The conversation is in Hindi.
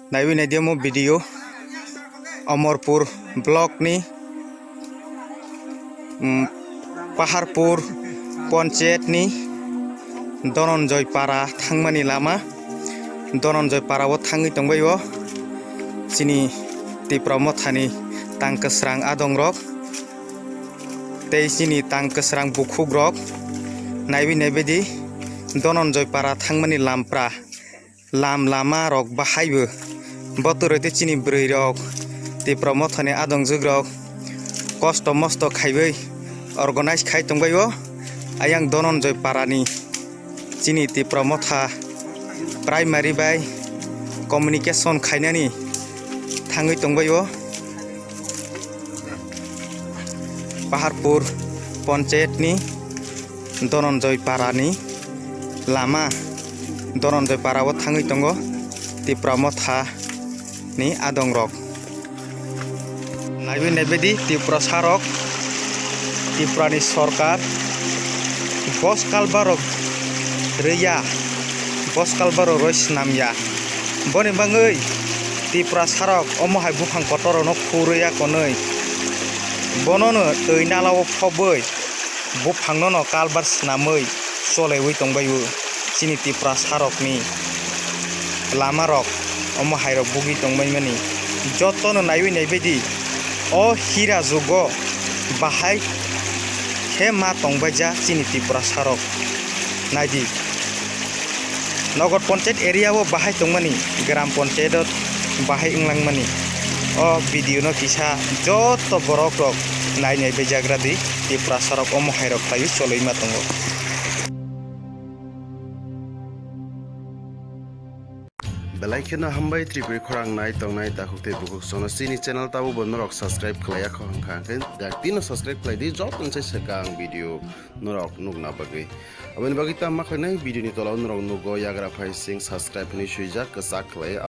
नायवी नायदियामो वीडियो अमरपुर ब्लॉक नि पाहारपुर पंचायत नि धनंजय पारा थांमानि लामा धनंजय पाराव थाङै दंबायो चिनि तिप्रा मथानि तांकस्रां आदंरक तै चिनि तांकस्रां बुखुग्रक नायवी नायबायदि धनंजय पारा थांमानि लामप्रा लाम लामा रक बाहायबो बतुरैते चिनि ब्रै रक तिप्रा मथानि आदंजुग्रक कष्ट मस्त खायबै अर्गनाइज खाय दंबायो आयां धनंजय पारानि चिनि तिप्रा मथा प्राइमारी बाय कम्युनिकेशन खायनानि थाङै दंबायो पाहारपुर पंचायतनि धनंजय पारानि लामा धनंजय पाराव थाङै दङ तिप्रा मथानि आदंरक नायवी नायबायदि तिप्रा सारक तिप्रानि सरकार बस कालबारक रैया बस कालबारक रयस नामया बनि बाङै तिप्रा सारक अमहाय बुफां कटरनो खुरैया कनै बननो दैनालाव फबै बुफांनो कालबार स्नामै सलायवै दंबायो चिनि तिप्रा सारकनि लामा रक अमहाय रक बुगि दंबायमानि जतनो नायवी नायबायदि अ हिरा जुग बाहाय हे मा दंबायजा चिनि तिप्रा सारक नायदि नगर पंचायत एरियाव बाहाय दंमानि ग्राम पंचायत बाहाय इंलांमानि अ भिडियो किसा जत बरक रक नायनाय बेजाग्रादि तिप्रा सारक अमहाय रक थायो चलैमा दङ बेलाइखनो हामबाय त्रिपुरी खरां नाय तंनाय दाहुते बुकुक सोनो सिनी चैनल ताबो बनरक सब्सक्राइब खलाया खंखांखन दाक्तिनो सब्सक्राइब खलायदि जत मोनसे सकां भिडियो नरक नुगना बगै अबेन बगै ता माखनै भिडियो नि तलाव नरक नुगो याग्रा फाइसिंग सब्सक्राइब नि सुइजा कसा खलाय